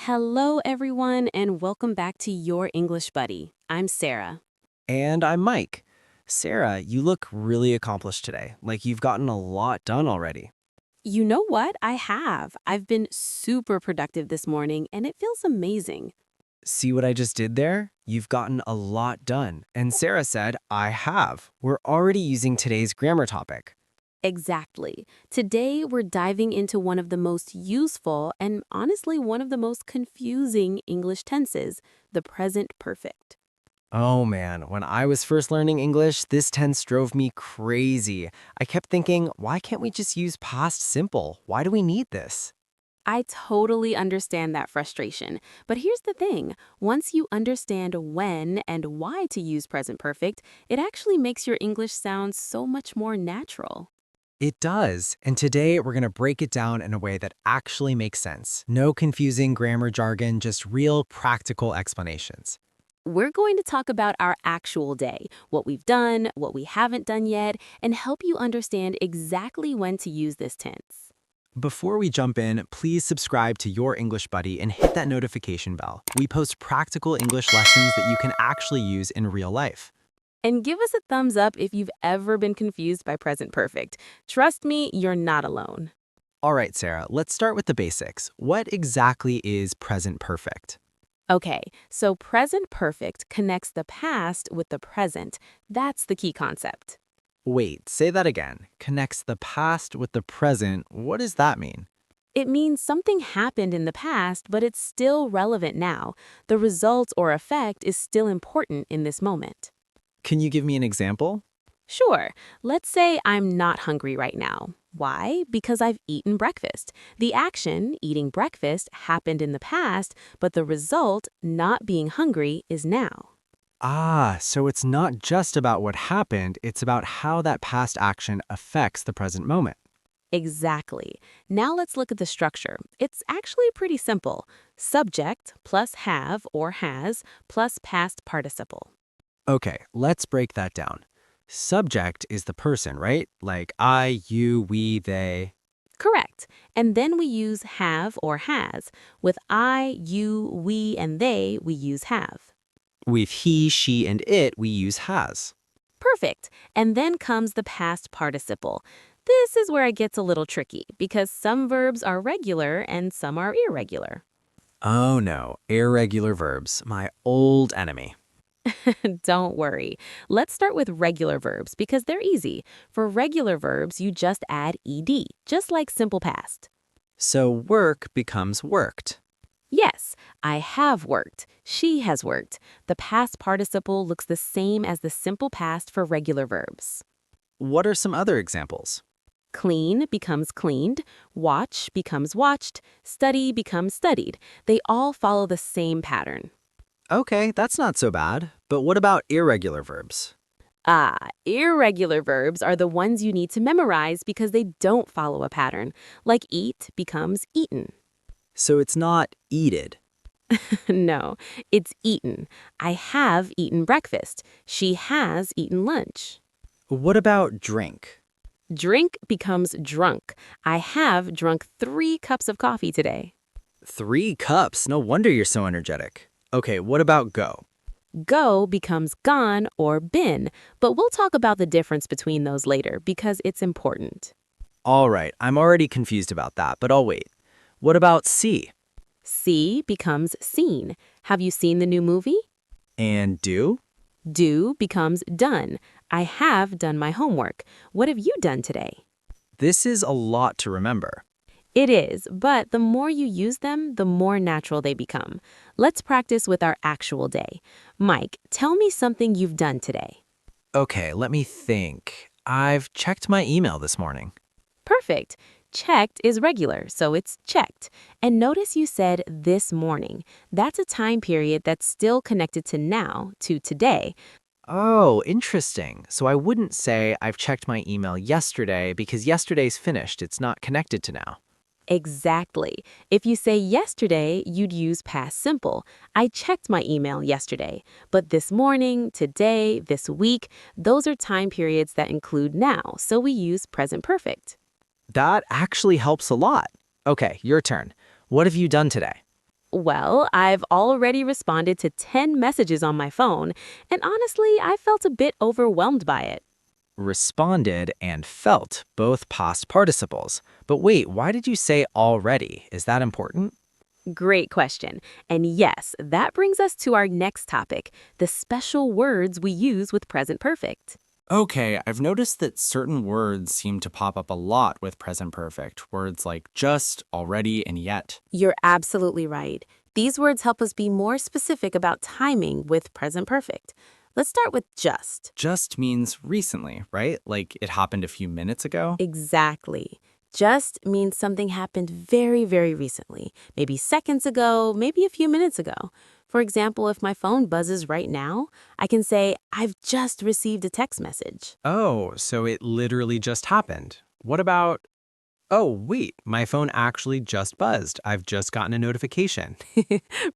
Hello, everyone, and welcome back to Your English Buddy. I'm Sarah. And I'm Mike. Sarah, you look really accomplished today, like you've gotten a lot done already. You know what? I have. I've been super productive this morning, and it feels amazing. See what I just did there? You've gotten a lot done. And Sarah said, I have. We're already using today's grammar topic. Exactly. Today, we're diving into one of the most useful and honestly one of the most confusing English tenses, the present perfect. Oh man, when I was first learning English, this tense drove me crazy. I kept thinking, why can't we just use past simple? Why do we need this? I totally understand that frustration. But here's the thing. Once you understand when and why to use present perfect, it actually makes your English sound so much more natural. It does. And today we're going to break it down in a way that actually makes sense. No confusing grammar jargon, just real practical explanations. We're going to talk about our actual day, what we've done, what we haven't done yet, and help you understand exactly when to use this tense. Before we jump in, please subscribe to Your English Buddy and hit that notification bell. We post practical English lessons that you can actually use in real life. And give us a thumbs up if you've ever been confused by present perfect. Trust me, you're not alone. All right, Sarah, let's start with the basics. What exactly is present perfect? Okay, so present perfect connects the past with the present. That's the key concept. Wait, say that again. Connects the past with the present. What does that mean? It means something happened in the past, but it's still relevant now. The result or effect is still important in this moment. Can you give me an example? Sure, let's say I'm not hungry right now. Why? Because I've eaten breakfast. The action, eating breakfast, happened in the past, but the result, not being hungry, is now. Ah, so it's not just about what happened, it's about how that past action affects the present moment. Exactly. Now let's look at the structure. It's actually pretty simple. Subject plus have or has plus past participle. Okay, let's break that down. Subject is the person, right? Like I, you, we, they. Correct. And then we use have or has. With I, you, we, and they, we use have. With he, she, and it, we use has. Perfect. And then comes the past participle. This is where it gets a little tricky because some verbs are regular and some are irregular. Oh no, irregular verbs, my old enemy. Don't worry. Let's start with regular verbs because they're easy. For regular verbs, you just add ed, just like simple past. So work becomes worked. Yes, I have worked. She has worked. The past participle looks the same as the simple past for regular verbs. What are some other examples? Clean becomes cleaned, watch becomes watched, study becomes studied. They all follow the same pattern. Okay, that's not so bad. But what about irregular verbs? Irregular verbs are the ones you need to memorize because they don't follow a pattern. Like eat becomes eaten. So it's not eated. No, it's eaten. I have eaten breakfast. She has eaten lunch. What about drink? Drink becomes drunk. I have drunk 3 cups of coffee today. 3 cups, no wonder you're so energetic. Okay, what about go? Go becomes gone or been, but we'll talk about the difference between those later because it's important. All right, I'm already confused about that, but I'll wait. What about see? See becomes seen. Have you seen the new movie? And do? Do becomes done. I have done my homework. What have you done today? This is a lot to remember. It is, but the more you use them, the more natural they become. Let's practice with our actual day. Mike, tell me something you've done today. Okay, let me think. I've checked my email this morning. Perfect. Checked is regular, so it's checked. And notice you said this morning. That's a time period that's still connected to now, to today. Oh, interesting. So I wouldn't say I've checked my email yesterday because yesterday's finished. It's not connected to now. Exactly. If you say yesterday, you'd use past simple. I checked my email yesterday. But this morning, today, this week, those are time periods that include now, so we use present perfect. That actually helps a lot. Okay, your turn. What have you done today? Well, I've already responded to 10 messages on my phone, and honestly, I felt a bit overwhelmed by it. Responded and felt, both past participles. But wait, why did you say already? Is that important? Great question. And yes, that brings us to our next topic, the special words we use with present perfect. Okay, I've noticed that certain words seem to pop up a lot with present perfect. Words like just, already, and yet. You're absolutely right. These words help us be more specific about timing with present perfect. Let's start with just. Just means recently, right? Like it happened a few minutes ago. Exactly. Just means something happened very, very recently, maybe seconds ago, maybe a few minutes ago. For example, if my phone buzzes right now, I can say, I've just received a text message. Oh, so it literally just happened. What about, oh, wait, my phone actually just buzzed. I've just gotten a notification.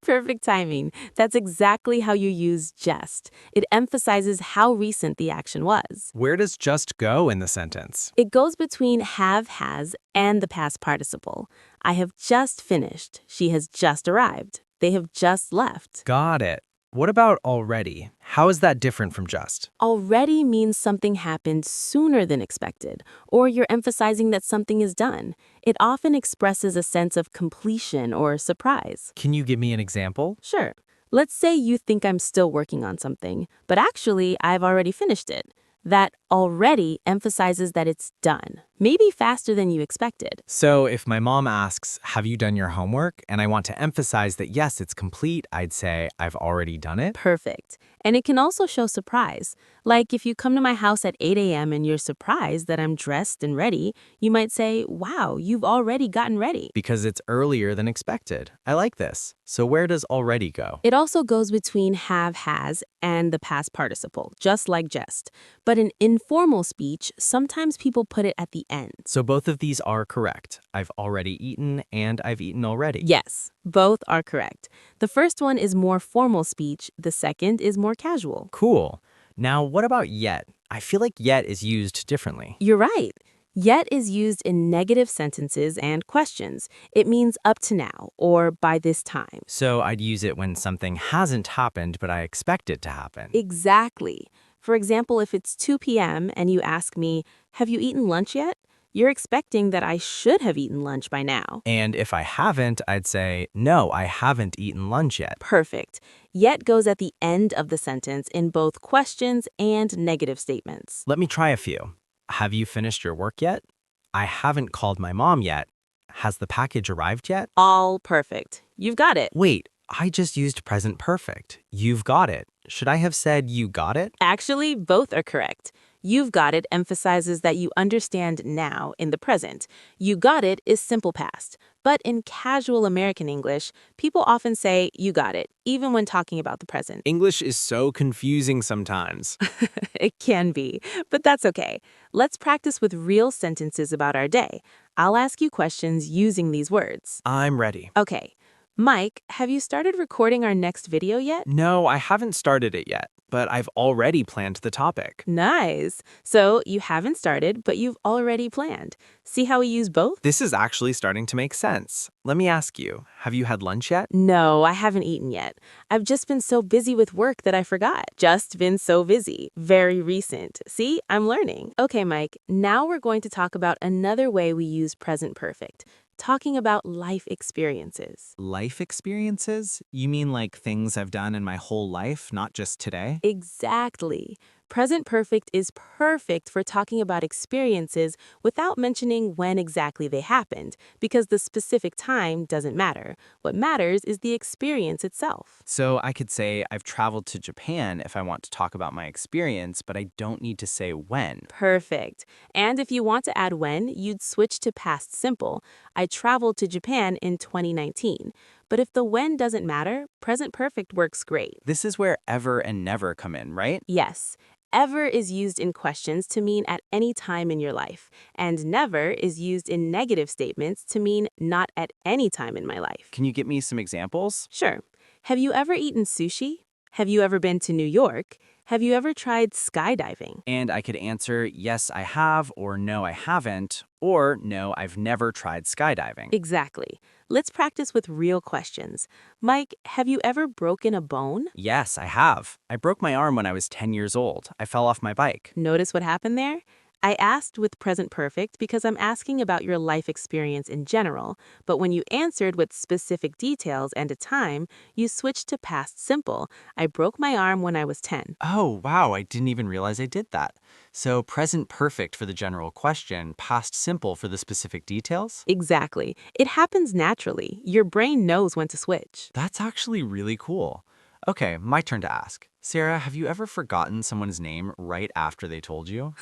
Perfect timing. That's exactly how you use just. It emphasizes how recent the action was. Where does just go in the sentence? It goes between have, has, and the past participle. I have just finished. She has just arrived. They have just left. Got it. What about already? How is that different from just? Already means something happened sooner than expected, or you're emphasizing that something is done. It often expresses a sense of completion or surprise. Can you give me an example? Sure, let's say you think I'm still working on something, but actually I've already finished it. That already emphasizes that it's done, maybe faster than you expected. So if my mom asks, have you done your homework? And I want to emphasize that yes, it's complete, I'd say, I've already done it. Perfect. And it can also show surprise. Like if you come to my house at 8 a.m. and you're surprised that I'm dressed and ready, you might say, wow, you've already gotten ready. Because it's earlier than expected. I like this. So where does already go? It also goes between have, has, and the past participle, just like just. But in informal speech, sometimes people put it at the end. So both of these are correct. I've already eaten and I've eaten already. Yes, both are correct. The first one is more formal speech, the second is more casual. Cool. Now, what about yet? I feel like yet is used differently. You're right. Yet is used in negative sentences and questions. It means up to now or by this time. So I'd use it when something hasn't happened, but I expect it to happen. Exactly. For example, if it's 2 p.m. and you ask me, have you eaten lunch yet? You're expecting that I should have eaten lunch by now. And if I haven't, I'd say, no, I haven't eaten lunch yet. Perfect. Yet goes at the end of the sentence in both questions and negative statements. Let me try a few. Have you finished your work yet? I haven't called my mom yet. Has the package arrived yet? All perfect. You've got it. Wait, I just used present perfect. You've got it. Should I have said you got it? Actually, both are correct. You've got it emphasizes that you understand now in the present. You got it is simple past. But in casual American English, people often say you got it, even when talking about the present. English is so confusing sometimes. It can be, but that's okay. Let's practice with real sentences about our day. I'll ask you questions using these words. I'm ready. Okay. Mike, have you started recording our next video yet? No, I haven't started it yet, but I've already planned the topic. Nice. So you haven't started, but you've already planned. See how we use both? This is actually starting to make sense. Let me ask you, have you had lunch yet? No, I haven't eaten yet. I've just been so busy with work that I forgot. Just been so busy. Very recent. See, I'm learning. Okay, Mike, now we're going to talk about another way we use present perfect. Talking about life experiences. Life experiences? You mean like things I've done in my whole life, not just today? Exactly. Present perfect is perfect for talking about experiences without mentioning when exactly they happened, because the specific time doesn't matter. What matters is the experience itself. So I could say I've traveled to Japan if I want to talk about my experience, but I don't need to say when. Perfect. And if you want to add when, you'd switch to past simple. I traveled to Japan in 2019. But if the when doesn't matter, present perfect works great. This is where ever and never come in, right? Yes. Ever is used in questions to mean at any time in your life, and never is used in negative statements to mean not at any time in my life. Can you give me some examples? Sure. Have you ever eaten sushi? Have you ever been to New York? Have you ever tried skydiving? And I could answer, yes, I have, or no, I haven't, or no, I've never tried skydiving. Exactly. Let's practice with real questions. Mike, have you ever broken a bone? Yes, I have. I broke my arm when I was 10 years old. I fell off my bike. Notice what happened there? I asked with present perfect because I'm asking about your life experience in general, but when you answered with specific details and a time, you switched to past simple. I broke my arm when I was 10. Oh, wow, I didn't even realize I did that. So present perfect for the general question, past simple for the specific details? Exactly. It happens naturally. Your brain knows when to switch. That's actually really cool. Okay, my turn to ask. Sarah, have you ever forgotten someone's name right after they told you?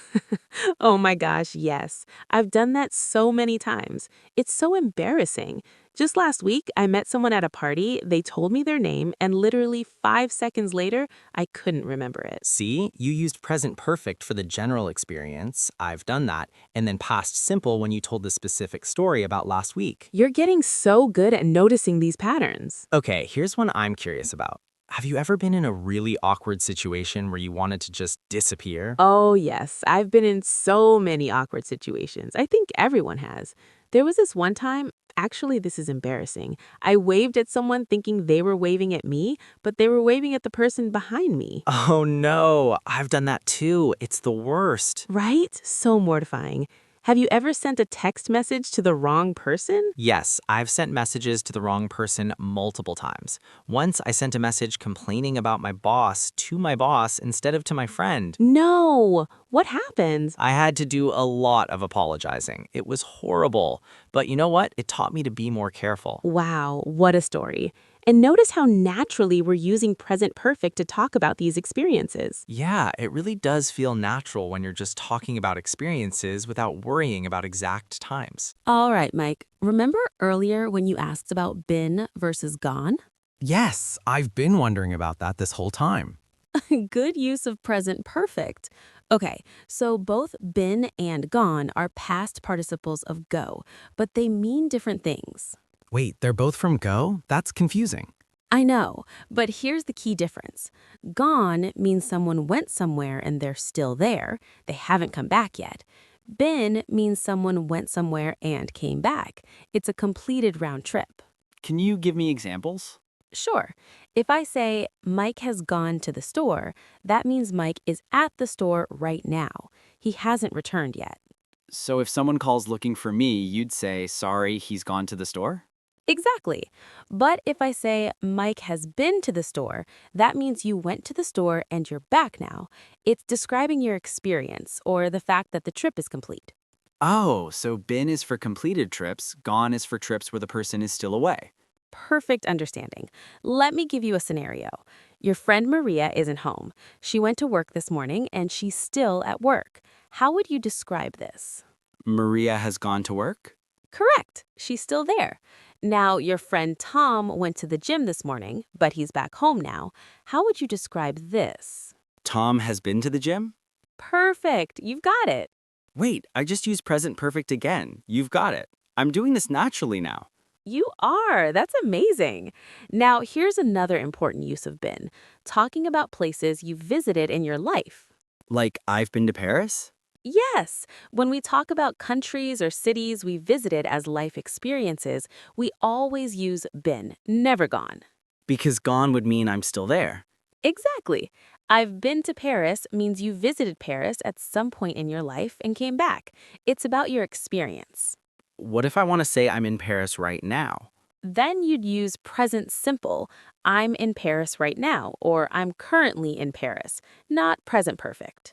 Oh my gosh, yes. I've done that so many times. It's so embarrassing. Just last week, I met someone at a party, they told me their name, and literally 5 seconds later, I couldn't remember it. See, you used present perfect for the general experience. I've done that. And then past simple when you told the specific story about last week. You're getting so good at noticing these patterns. Okay, here's one I'm curious about. Have you ever been in a really awkward situation where you wanted to just disappear? Oh, yes. I've been in so many awkward situations. I think everyone has. There was this one time, actually, this is embarrassing. I waved at someone thinking they were waving at me, but they were waving at the person behind me. Oh no, I've done that too. It's the worst. Right? So mortifying. Have you ever sent a text message to the wrong person? Yes, I've sent messages to the wrong person multiple times. Once I sent a message complaining about my boss to my boss instead of to my friend. No. What happened? I had to do a lot of apologizing. It was horrible. But you know what? It taught me to be more careful. Wow, what a story. And notice how naturally we're using present perfect to talk about these experiences. Yeah, it really does feel natural when you're just talking about experiences without worrying about exact times. All right, Mike. Remember earlier when you asked about been versus gone? Yes, I've been wondering about that this whole time. Good use of present perfect. Okay, so both been and gone are past participles of go, but they mean different things. Wait, they're both from go? That's confusing. I know, but here's the key difference. Gone means someone went somewhere and they're still there. They haven't come back yet. Been means someone went somewhere and came back. It's a completed round trip. Can you give me examples? Sure. If I say Mike has gone to the store, that means Mike is at the store right now. He hasn't returned yet. So if someone calls looking for me, you'd say, sorry, he's gone to the store? Exactly. But if I say Mike has been to the store, that means you went to the store and you're back now. It's describing your experience or the fact that the trip is complete. Oh, so been is for completed trips, gone is for trips where the person is still away. Perfect understanding. Let me give you a scenario. Your friend Maria isn't home. She went to work this morning and she's still at work. How would you describe this? Maria has gone to work? Correct. She's still there. Now, your friend Tom went to the gym this morning, but he's back home now. How would you describe this? Tom has been to the gym? Perfect. You've got it. Wait, I just used present perfect again. You've got it. I'm doing this naturally now. You are. That's amazing. Now, here's another important use of been, talking about places you've visited in your life. Like, I've been to Paris? Yes, when we talk about countries or cities we visited as life experiences, we always use been, never gone. Because gone would mean I'm still there. Exactly. I've been to Paris means you visited Paris at some point in your life and came back. It's about your experience. What if I want to say I'm in Paris right now? Then you'd use present simple, I'm in Paris right now, or I'm currently in Paris, not present perfect.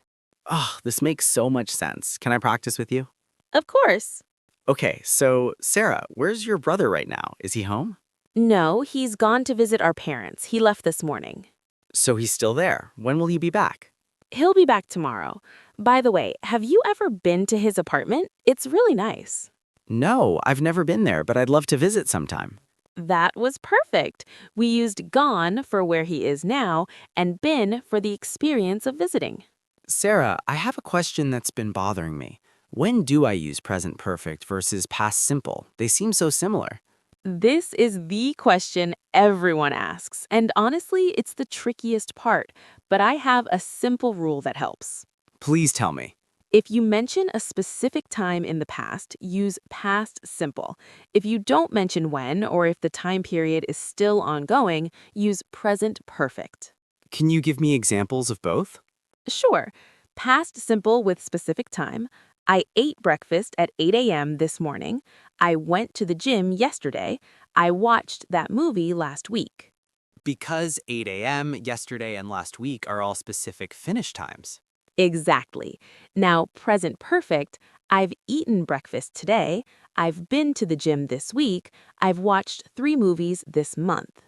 Oh, this makes so much sense. Can I practice with you? Of course. Okay, so Sarah, where's your brother right now? Is he home? No, he's gone to visit our parents. He left this morning. So he's still there. When will he be back? He'll be back tomorrow. By the way, have you ever been to his apartment? It's really nice. No, I've never been there, but I'd love to visit sometime. That was perfect. We used gone for where he is now and been for the experience of visiting. Sarah, I have a question that's been bothering me. When do I use present perfect versus past simple? They seem so similar. This is the question everyone asks, and honestly, it's the trickiest part. But I have a simple rule that helps. Please tell me. If you mention a specific time in the past, use past simple. If you don't mention when or if the time period is still ongoing, use present perfect. Can you give me examples of both? Sure, past simple with specific time. I ate breakfast at 8 a.m. this morning. I went to the gym yesterday. I watched that movie last week. Because 8 a.m., yesterday, and last week are all specific finish times. Exactly. Now, present perfect, I've eaten breakfast today. I've been to the gym this week. I've watched 3 movies this month.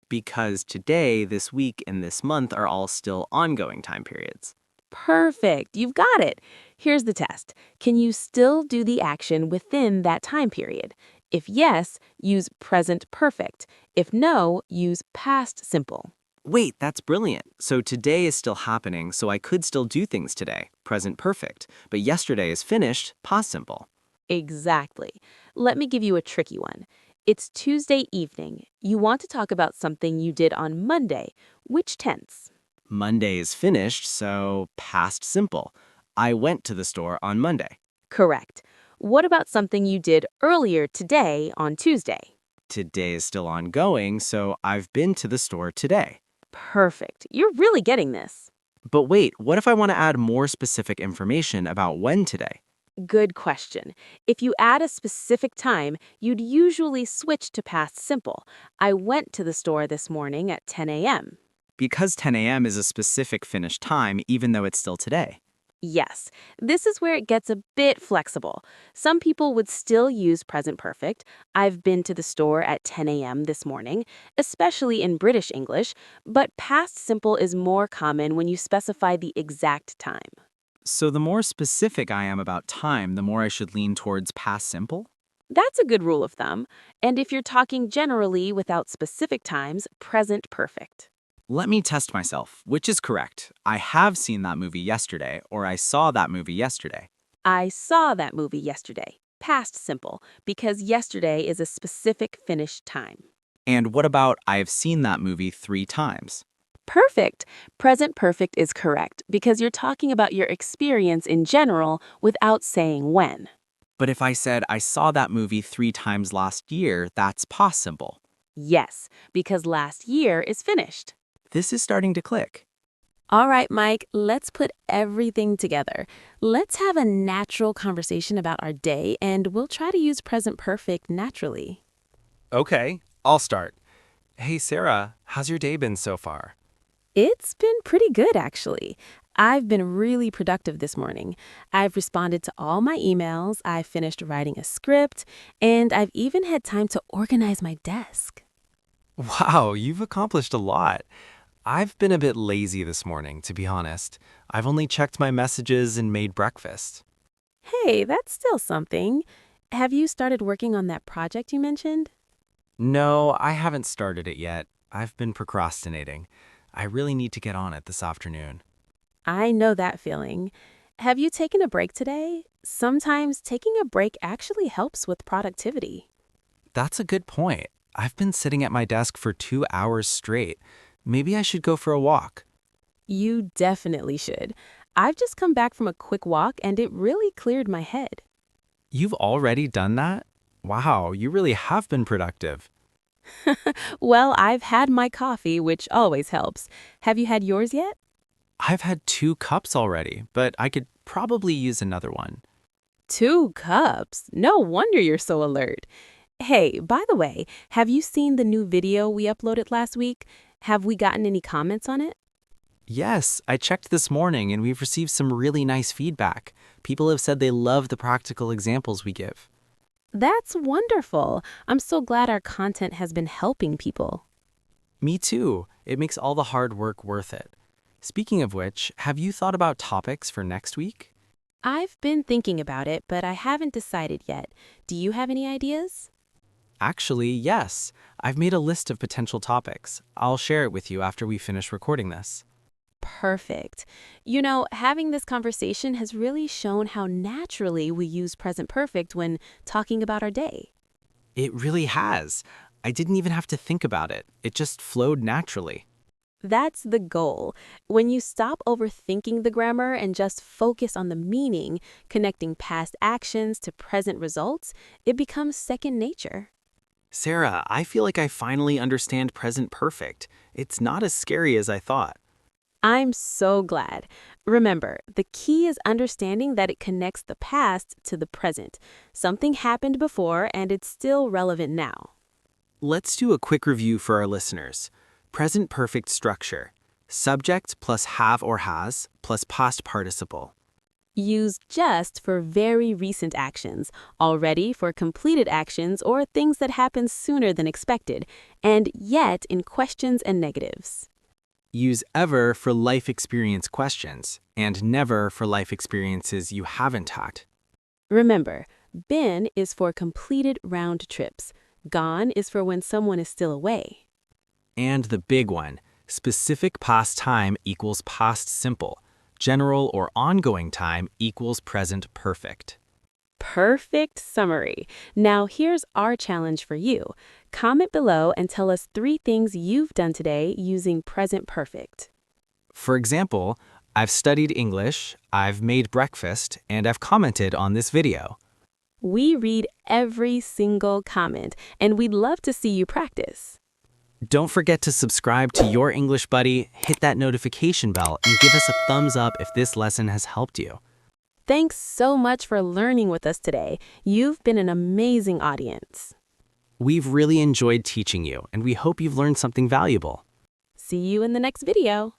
Because today, this week, and this month are all still ongoing time periods. Perfect. You've got it. Here's the test. Can you still do the action within that time period? If yes, use present perfect. If no, use past simple. Wait, that's brilliant. So today is still happening, so I could still do things today, present perfect. But yesterday is finished, past simple. Exactly. Let me give you a tricky one. It's Tuesday evening. You want to talk about something you did on Monday. Which tense? Monday is finished, so past simple. I went to the store on Monday. Correct. What about something you did earlier today on Tuesday? Today is still ongoing, so I've been to the store today. Perfect. You're really getting this. But wait, what if I want to add more specific information about when today? Good question. If you add a specific time, you'd usually switch to past simple. I went to the store this morning at 10 a.m. Because 10 a.m. is a specific finished time, even though it's still today. Yes, this is where it gets a bit flexible. Some people would still use present perfect. I've been to the store at 10 a.m. this morning, especially in British English, but past simple is more common when you specify the exact time. So the more specific I am about time, the more I should lean towards past simple? That's a good rule of thumb. And if you're talking generally without specific times, present perfect. Let me test myself. Which is correct? I have seen that movie yesterday, or I saw that movie yesterday. I saw that movie yesterday. Past simple, because yesterday is a specific finished time. And what about I've seen that movie 3 times? Perfect. Present perfect is correct because you're talking about your experience in general without saying when. But if I said I saw that movie 3 times last year, that's past simple. Yes, because last year is finished. This is starting to click. All right, Mike, let's put everything together. Let's have a natural conversation about our day, and we'll try to use present perfect naturally. Okay, I'll start. Hey, Sarah, how's your day been so far? It's been pretty good, actually. I've been really productive this morning. I've responded to all my emails, I've finished writing a script, and I've even had time to organize my desk. Wow, you've accomplished a lot. I've been a bit lazy this morning, to be honest. I've only checked my messages and made breakfast. Hey, that's still something. Have you started working on that project you mentioned? No, I haven't started it yet. I've been procrastinating. I really need to get on it this afternoon. I know that feeling. Have you taken a break today? Sometimes taking a break actually helps with productivity. That's a good point. I've been sitting at my desk for 2 hours straight. Maybe I should go for a walk. You definitely should. I've just come back from a quick walk and it really cleared my head. You've already done that? Wow, you really have been productive. Well, I've had my coffee, which always helps. Have you had yours yet? I've had 2 cups already, but I could probably use another one. 2 cups? No wonder you're so alert. Hey, by the way, have you seen the new video we uploaded last week? Have we gotten any comments on it? Yes, I checked this morning and we've received some really nice feedback. People have said they love the practical examples we give. That's wonderful. I'm so glad our content has been helping people. Me too. It makes all the hard work worth it. Speaking of which, have you thought about topics for next week? I've been thinking about it, but I haven't decided yet. Do you have any ideas? Actually, yes. I've made a list of potential topics. I'll share it with you after we finish recording this. Perfect. You know, having this conversation has really shown how naturally we use present perfect when talking about our day. It really has. I didn't even have to think about it. It just flowed naturally. That's the goal. When you stop overthinking the grammar and just focus on the meaning, connecting past actions to present results, it becomes second nature. Sarah, I feel like I finally understand present perfect. It's not as scary as I thought. I'm so glad. Remember, the key is understanding that it connects the past to the present. Something happened before and it's still relevant now. Let's do a quick review for our listeners. Present perfect structure. Subject plus have or has plus past participle. Use just for very recent actions, already for completed actions or things that happen sooner than expected, and yet in questions and negatives. Use ever for life experience questions and never for life experiences you haven't had. Remember, been is for completed round trips. Gone is for when someone is still away. And the big one, specific past time equals past simple. General or ongoing time equals present perfect. Perfect summary. Now here's our challenge for you. Comment below and tell us 3 things you've done today using present perfect. For example, I've studied English, I've made breakfast, and I've commented on this video. We read every single comment, and we'd love to see you practice. Don't forget to subscribe to Your English Buddy, hit that notification bell, and give us a thumbs up if this lesson has helped you. Thanks so much for learning with us today. You've been an amazing audience. We've really enjoyed teaching you, and we hope you've learned something valuable. See you in the next video.